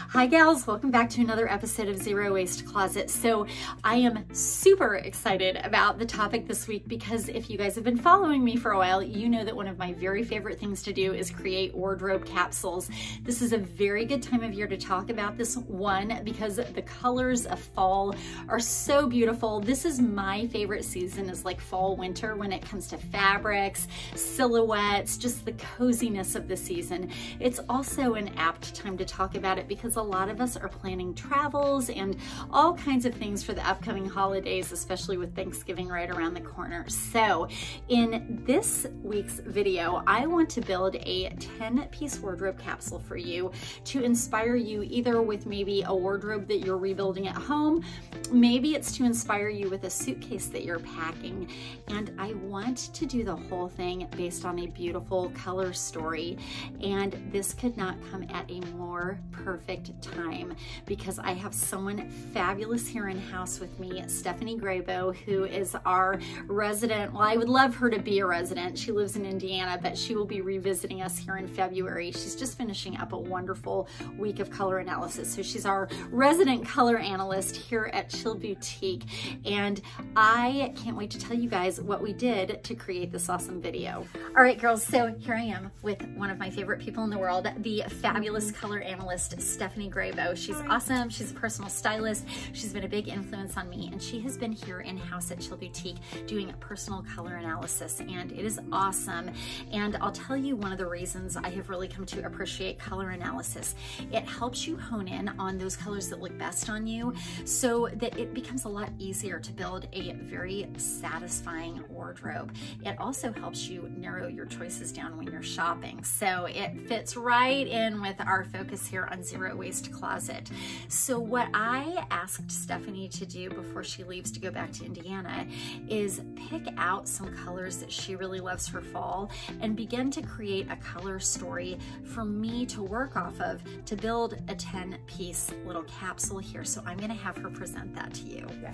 Hi gals, welcome back to another episode of Zero Waste Closet. So I am super excited about the topic this week because if you guys have been following me for a while, you know that one of my very favorite things to do is create wardrobe capsules. This is a very good time of year to talk about this one because the colors of fall are so beautiful. This is my favorite season, is like fall, winter, when it comes to fabrics, silhouettes, just the coziness of the season. It's also an apt time to talk about it because a lot of us are planning travels and all kinds of things for the upcoming holidays, especially with Thanksgiving right around the corner. So in this week's video, I want to build a 10-piece wardrobe capsule for you to inspire you either with maybe a wardrobe that you're rebuilding at home, maybe it's to inspire you with a suitcase that you're packing, and I want to do the whole thing based on a beautiful color story, and this could not come at a more perfect time because I have someone fabulous here in house with me, Stephanie Grabow, who is our resident. Well, I would love her to be a resident. She lives in Indiana, but she will be revisiting us here in February. She's just finishing up a wonderful week of color analysis. So she's our resident color analyst here at Chill Boutique. And I can't wait to tell you guys what we did to create this awesome video. All right, girls, so here I am with one of my favorite people in the world, the fabulous color analyst, Stephanie Grabow. She's awesome. She's a personal stylist. She's been a big influence on me, and she has been here in-house at Chill Boutique doing personal color analysis, and it is awesome. And I'll tell you one of the reasons I have really come to appreciate color analysis. It helps you hone in on those colors that look best on you so that it becomes a lot easier to build a very satisfying wardrobe. It also helps you narrow your choices down when you're shopping. So it fits right in with our focus here on Zero Waste Closet. So what I asked Stephanie to do before she leaves to go back to Indiana is pick out some colors that she really loves for fall and begin to create a color story for me to work off of to build a 10-piece little capsule here. So I'm going to have her present that to you. Yeah.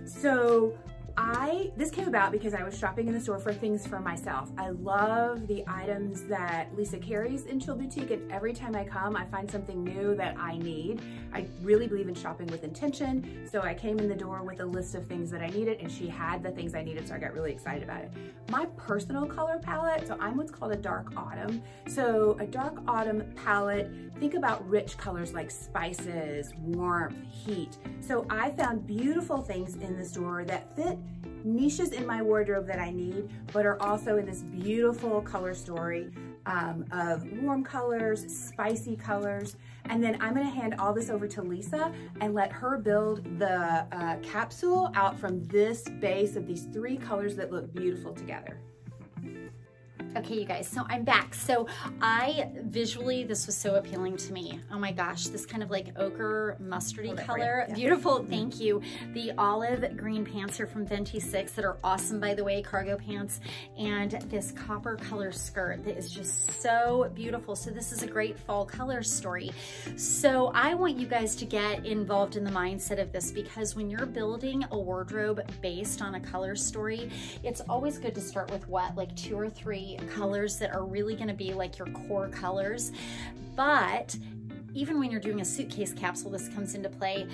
So this came about because I was shopping in the store for things for myself. I love the items that Lisa carries in Chill Boutique, and every time I come, I find something new that I need. I really believe in shopping with intention, so I came in the door with a list of things that I needed, and she had the things I needed, so I got really excited about it. My personal color palette, so I'm what's called a dark autumn. So a dark autumn palette, think about rich colors like spices, warmth, heat. So I found beautiful things in the store that fit niches in my wardrobe that I need, but are also in this beautiful color story of warm colors, spicy colors. And then I'm gonna hand all this over to Lisa and let her build the capsule out from this base of these three colors that look beautiful together. Okay, you guys, so I'm back. So visually, this was so appealing to me. Oh my gosh, this kind of like ochre mustardy color. Yeah. Beautiful, thank you. The olive green pants are from Venti 6 that are awesome, by the way, cargo pants. And this copper color skirt that is just so beautiful. So this is a great fall color story. So I want you guys to get involved in the mindset of this because when you're building a wardrobe based on a color story, it's always good to start with what, like 2 or 3 colors that are really going to be like your core colors. But even when you're doing a suitcase capsule, this comes into play.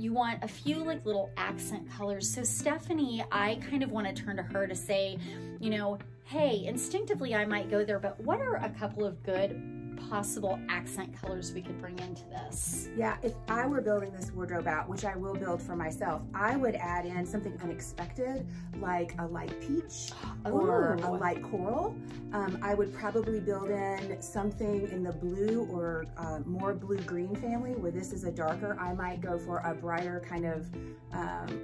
You want a few like little accent colors. So Stephanie, I kind of want to turn to her to say, you know, hey, instinctively I might go there, but what are a couple of good possible accent colors we could bring into this? Yeah, if I were building this wardrobe out, which I will build for myself, I would add in something unexpected, like a light peach or a light coral. I would probably build in something in the blue or more blue-green family, where this is a darker. I might go for a brighter kind of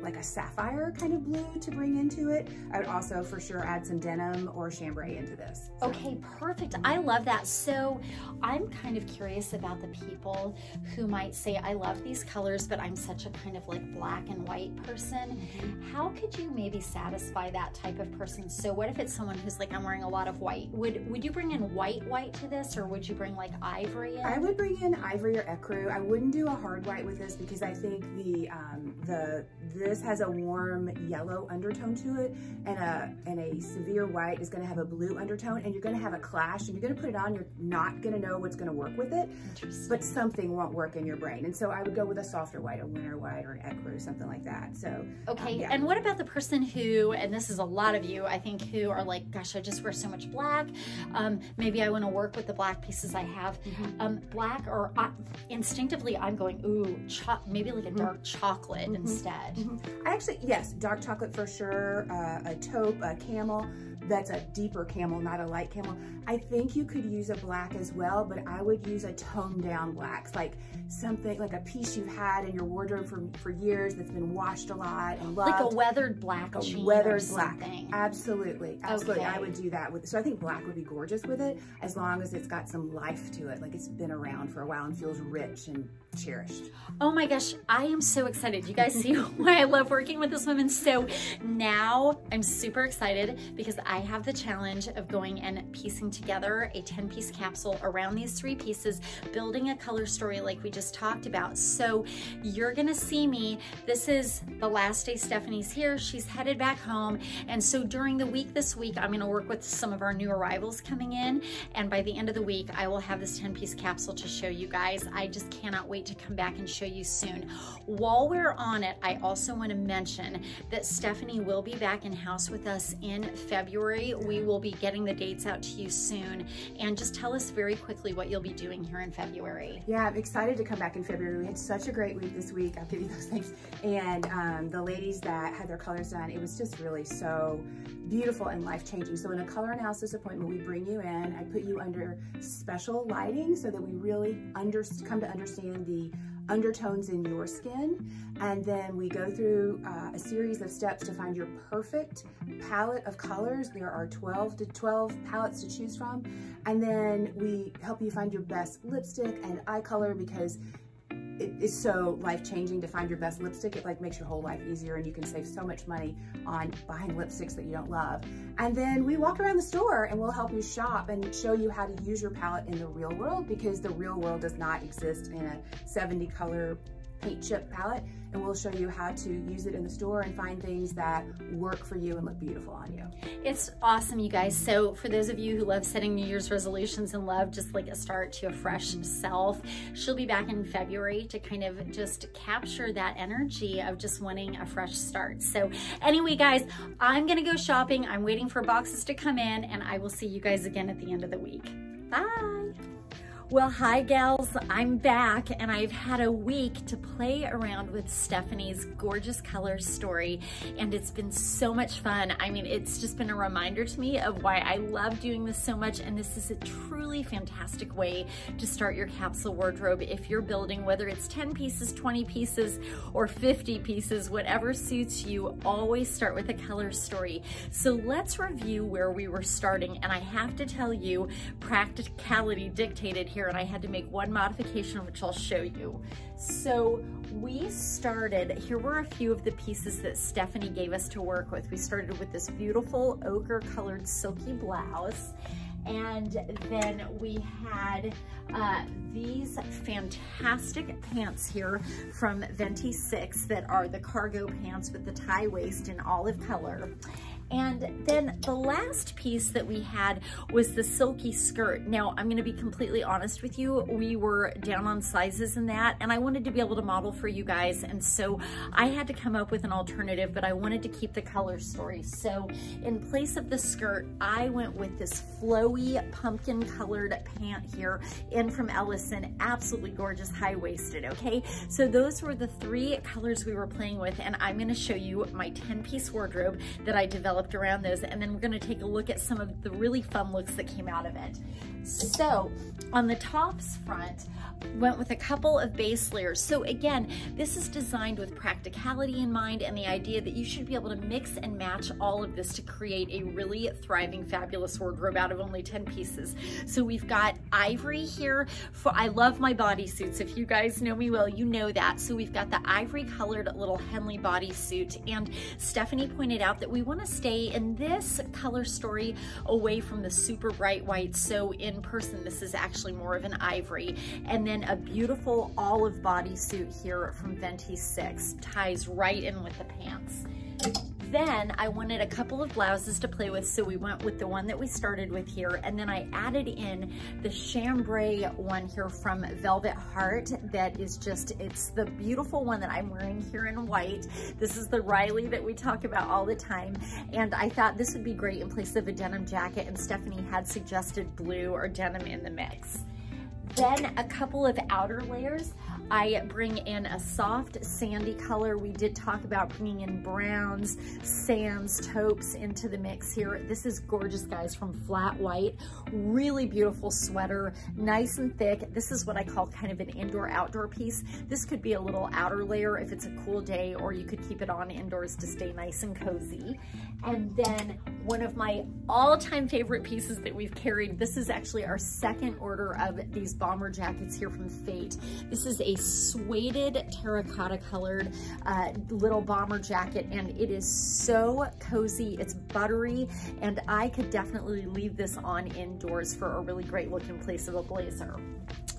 like a sapphire kind of blue to bring into it. I would also for sure add some denim or chambray into this. So. Okay, perfect. I love that. So I'm kind of curious about the people who might say, I love these colors, but I'm such a kind of like black and white person. How could you maybe satisfy that type of person? So what if it's someone who's like, I'm wearing a lot of white. Would you bring in white to this, or would you bring like ivory in? I would bring in ivory or ecru. I wouldn't do a hard white with this because I think the this has a warm yellow undertone to it, and a severe white is gonna have a blue undertone, and you're gonna have a clash, and you're gonna put it on, you're not gonna know what's gonna work with it, but something won't work in your brain. And so I would go with a softer white, a winter white, or an ecru, something like that. So okay, yeah. And what about the person who, and this is a lot of you, I think, who are like, gosh, I just wear so much black. Maybe I want to work with the black pieces I have. Black, or instinctively I'm going, ooh, maybe like a dark chocolate instead. I actually, yes, dark chocolate for sure, a taupe, a camel. That's a deeper camel, not a light camel. I think you could use a black as well, but I would use a toned down black, like something like a piece you've had in your wardrobe for years that's been washed a lot and loved. Like a weathered black, like a weathered black. Absolutely, absolutely. Okay. I would do that with. So I think black would be gorgeous with it, as long as it's got some life to it, like it's been around for a while and feels rich and cherished. Oh my gosh, I am so excited. You guys see why I love working with this woman. So now I'm super excited because I have the challenge of going and piecing together a 10-piece capsule around these 3 pieces, building a color story like we just talked about. So you're gonna see me. This is the last day Stephanie's here. She's headed back home. And so during the week this week, I'm gonna work with some of our new arrivals coming in. And by the end of the week, I will have this 10-piece capsule to show you guys. I just cannot wait to come back and show you soon. While we're on it, I also want to mention that Stephanie will be back in house with us in February. We will be getting the dates out to you soon. And just tell us very quickly what you'll be doing here in February. Yeah, I'm excited to come back in February. We had such a great week this week. I'll give you those things. And the ladies that had their colors done, it was just really so beautiful and life-changing. So in a color analysis appointment, we bring you in. I put you under special lighting so that we really come to understand the undertones in your skin, and then we go through a series of steps to find your perfect palette of colors. There are 12 palettes to choose from, and then we help you find your best lipstick and eye color, because it is so life-changing to find your best lipstick. It like makes your whole life easier, and you can save so much money on buying lipsticks that you don't love. And then we walk around the store and we'll help you shop and show you how to use your palette in the real world, because the real world does not exist in a 70 color paint chip palette, and we'll show you how to use it in the store and find things that work for you and look beautiful on you. It's awesome, you guys. So for those of you who love setting New Year's resolutions and love just like a start to a fresh self, she'll be back in February to kind of just capture that energy of just wanting a fresh start. So anyway, guys, I'm gonna go shopping. I'm waiting for boxes to come in, and I will see you guys again at the end of the week. Bye. Well, hi gals, I'm back, and I've had a week to play around with Stephanie's gorgeous color story, and it's been so much fun. I mean, it's just been a reminder to me of why I love doing this so much, and this is a truly fantastic way to start your capsule wardrobe if you're building, whether it's 10 pieces, 20 pieces, or 50 pieces, whatever suits you. Always start with a color story. So let's review where we were starting, and I have to tell you, practicality dictated here, and I had to make one modification, which I'll show you. So we started, here were a few of the pieces that Stephanie gave us to work with. We started with this beautiful ochre colored silky blouse, and then we had these fantastic pants here from Venti 6 that are the cargo pants with the tie waist in olive color. And then the last piece that we had was the silky skirt. Now, I'm gonna be completely honest with you. We were down on sizes in that, and I wanted to be able to model for you guys. And so I had to come up with an alternative, but I wanted to keep the color story. So in place of the skirt, I went with this flowy pumpkin colored pant here in from Ellison. Absolutely gorgeous, high-waisted, okay? So those were the 3 colors we were playing with, and I'm gonna show you my 10-piece wardrobe that I developed around those, and then we're gonna take a look at some of the really fun looks that came out of it. So on the tops front, went with a couple of base layers. So again, this is designed with practicality in mind, and the idea that you should be able to mix and match all of this to create a really thriving, fabulous wardrobe out of only 10 pieces. So we've got ivory here. I love my bodysuits. If you guys know me well, you know that. So we've got the ivory colored little Henley bodysuit, and Stephanie pointed out that we want to stay in this color story away from the super bright white. So in person, this is actually more of an ivory. And then a beautiful olive bodysuit here from Venti 6, ties right in with the pants. Then I wanted a couple of blouses to play with, so we went with the one that we started with here, and then I added in the chambray one here from Velvet Heart that is just, it's the beautiful one that I'm wearing here in white. This is the Riley that we talk about all the time, and I thought this would be great in place of a denim jacket, and Stephanie had suggested blue or denim in the mix. Then a couple of outer layers. I bring in a soft sandy color. We did talk about bringing in browns, sands, taupes into the mix here. This is gorgeous, guys, from Flat White. Really beautiful sweater, nice and thick. This is what I call kind of an indoor-outdoor piece. This could be a little outer layer if it's a cool day, or you could keep it on indoors to stay nice and cozy. And then one of my all-time favorite pieces that we've carried, this is actually our second order of these bomber jackets here from Fate. This is a suede terracotta colored little bomber jacket, and it is so cozy. It's buttery, and I could definitely leave this on indoors for a really great look in place of a blazer.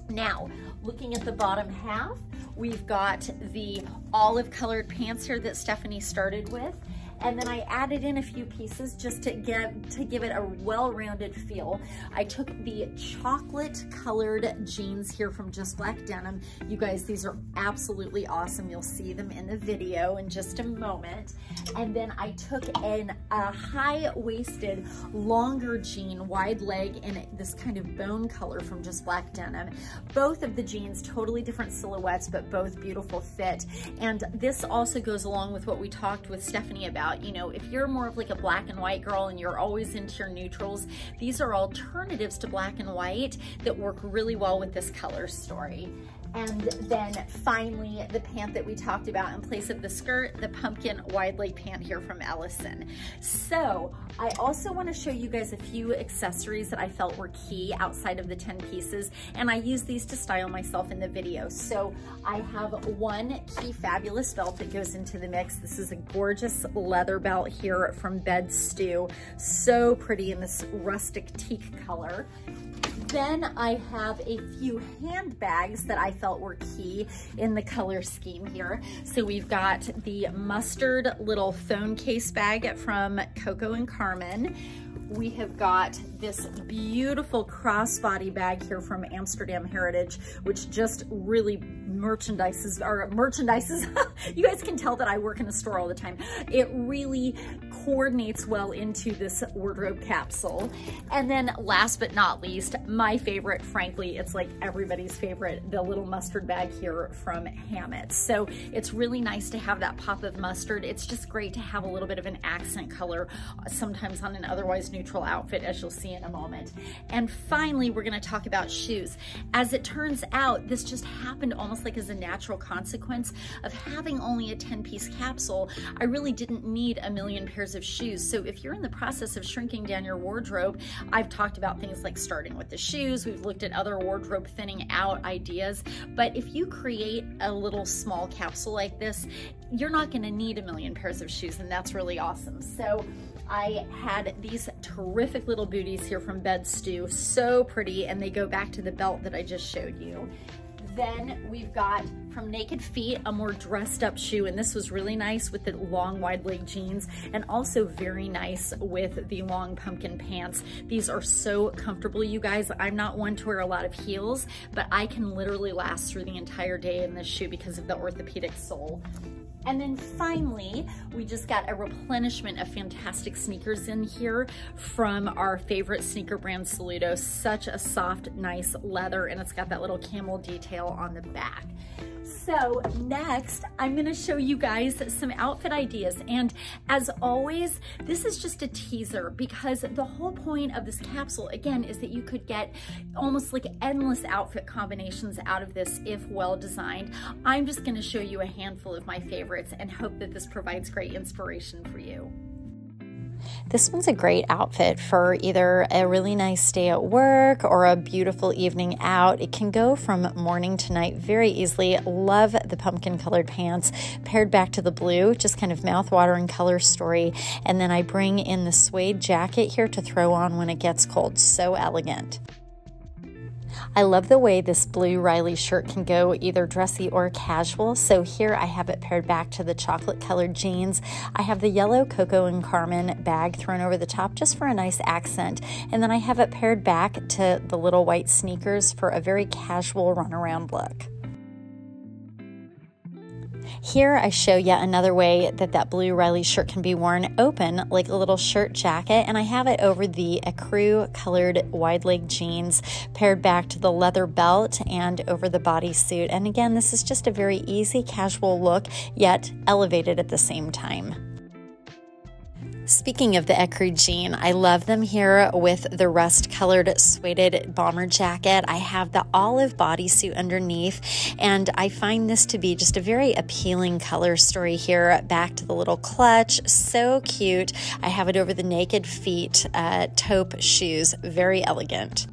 Now, looking at the bottom half, we've got the olive colored pants here that Stephanie started with. And then I added in a few pieces just to give it a well-rounded feel. I took the chocolate colored jeans here from Just Black Denim. You guys, these are absolutely awesome. You'll see them in the video in just a moment. And then I took a high-waisted, longer jean, wide leg in this kind of bone color from Just Black Denim. Both of the jeans, totally different silhouettes, but both beautiful fit. And this also goes along with what we talked with Stephanie about. You know, if you're more of like a black and white girl and you're always into your neutrals, these are alternatives to black and white that work really well with this color story. And then finally, the pant that we talked about in place of the skirt, the pumpkin wide leg pant here from Ellison. So I also want to show you guys a few accessories that I felt were key outside of the 10 pieces, and I use these to style myself in the video. So I have one key fabulous belt that goes into the mix. This is a gorgeous leather belt here from Bed Stew. So pretty in this rustic teak color. Then I have a few handbags that I felt were key in the color scheme here. So we've got the mustard little phone case bag from Coco and Carmen. We have got this beautiful crossbody bag here from Amsterdam Heritage, which just really merchandises. You guys can tell that I work in a store all the time. It really coordinates well into this wardrobe capsule. And then last but not least, my favorite, frankly, it's like everybody's favorite, the little mustard bag here from Hammett. So it's really nice to have that pop of mustard. It's just great to have a little bit of an accent color sometimes on an otherwise neutral outfit, as you'll see in a moment. And finally, we're going to talk about shoes. As it turns out, this just happened almost like as a natural consequence of having only a 10-piece capsule. I really didn't need a million pairs of shoes. So if you're in the process of shrinking down your wardrobe, I've talked about things like starting with the shoes. We've looked at other wardrobe thinning out ideas. But if you create a little small capsule like this, you're not going to need a million pairs of shoes, and that's really awesome. So I had these terrific little booties here from Bed Stew, so pretty, and they go back to the belt that I just showed you. Then we've got from Naked Feet a more dressed up shoe, and this was really nice with the long wide leg jeans, and also very nice with the long pumpkin pants. These are so comfortable, you guys. I'm not one to wear a lot of heels, but I can literally last through the entire day in this shoe because of the orthopedic sole. And then finally, we just got a replenishment of fantastic sneakers in here from our favorite sneaker brand, Saludo. Such a soft, nice leather, and it's got that little camel detail on the back. So next, I'm gonna show you guys some outfit ideas. And as always, this is just a teaser because the whole point of this capsule, again, is that you could get almost like endless outfit combinations out of this if well designed. I'm just gonna show you a handful of my favorites and hope that this provides great inspiration for you. This one's a great outfit for either a really nice day at work or a beautiful evening out. It can go from morning to night very easily. Love the pumpkin colored pants paired back to the blue, just kind of mouth-watering color story. And then I bring in the suede jacket here to throw on when it gets cold. So elegant. I love the way this blue Riley shirt can go either dressy or casual. So here I have it paired back to the chocolate colored jeans. I have the yellow Coco and Carmen bag thrown over the top just for a nice accent. And then I have it paired back to the little white sneakers for a very casual runaround look. Here I show yet another way that blue Riley shirt can be worn open like a little shirt jacket, and I have it over the ecru colored wide leg jeans paired back to the leather belt and over the bodysuit. And again, this is just a very easy casual look, yet elevated at the same time. Speaking of the ecru jean, I love them here with the rust-colored suede bomber jacket. I have the olive bodysuit underneath, and I find this to be just a very appealing color story here. Back to the little clutch, so cute. I have it over the naked feet taupe shoes, very elegant.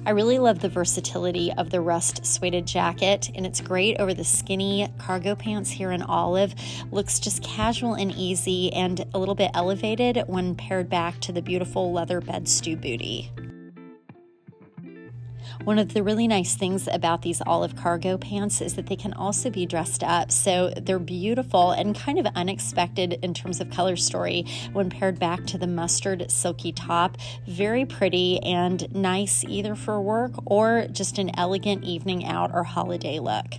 I really love the versatility of the rust suede jacket, and it's great over the skinny cargo pants here in olive. Looks just casual and easy and a little bit elevated when paired back to the beautiful leather bed stew booty. One of the really nice things about these olive cargo pants is that they can also be dressed up. So they're beautiful and kind of unexpected in terms of color story when paired back to the mustard silky top. Very pretty and nice either for work or just an elegant evening out or holiday look.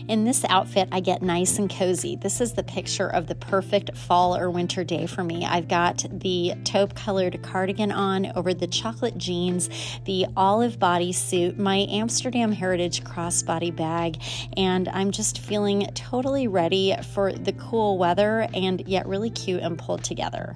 In this outfit, I get nice and cozy. This is the picture of the perfect fall or winter day for me. I've got the taupe colored cardigan on over the chocolate jeans, the olive bodysuit, my Amsterdam Heritage crossbody bag, and I'm just feeling totally ready for the cool weather and yet really cute and pulled together.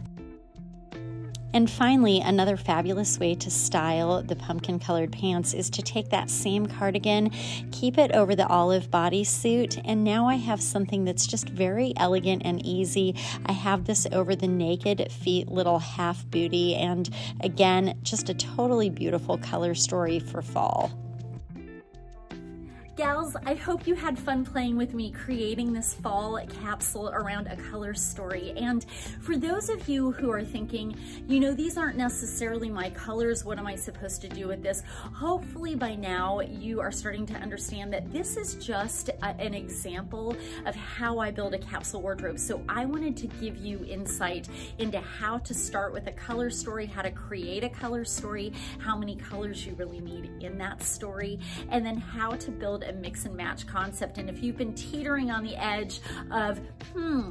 And finally, another fabulous way to style the pumpkin colored pants is to take that same cardigan, keep it over the olive bodysuit, and now I have something that's just very elegant and easy. I have this over the naked feet little half booty, and again, just a totally beautiful color story for fall. Gals, I hope you had fun playing with me creating this fall capsule around a color story. And for those of you who are thinking, you know, these aren't necessarily my colors, what am I supposed to do with this? Hopefully by now you are starting to understand that this is just an example of how I build a capsule wardrobe. So I wanted to give you insight into how to start with a color story, how to create a color story, how many colors you really need in that story, and then how to build a mix and match concept. And if you've been teetering on the edge of,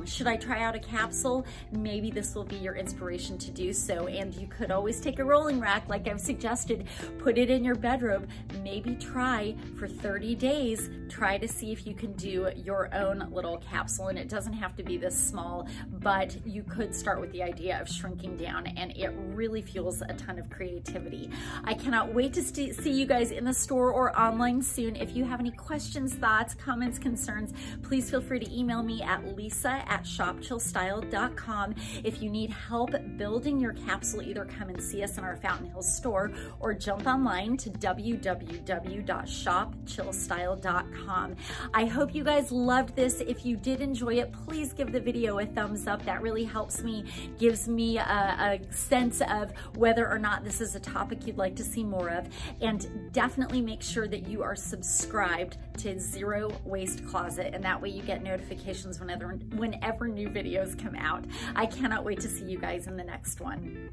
should I try out a capsule? Maybe this will be your inspiration to do so. And you could always take a rolling rack like I've suggested, put it in your bedroom, maybe try for 30 days, try to see if you can do your own little capsule. And it doesn't have to be this small, but you could start with the idea of shrinking down, and it really fuels a ton of creativity. I cannot wait to see you guys in the store or online soon. If you have any questions, thoughts, comments, concerns, please feel free to email me at lisa@shopchillstyle.com. If you need help building your capsule, either come and see us in our Fountain Hills store or jump online to www.shopchillstyle.com. I hope you guys loved this. If you did enjoy it, please give the video a thumbs up. That really helps me, gives me a sense of whether or not this is a topic you'd like to see more of. And definitely make sure that you are subscribed to Zero Waste Closet, and that way you get notifications whenever new videos come out. I cannot wait to see you guys in the next one.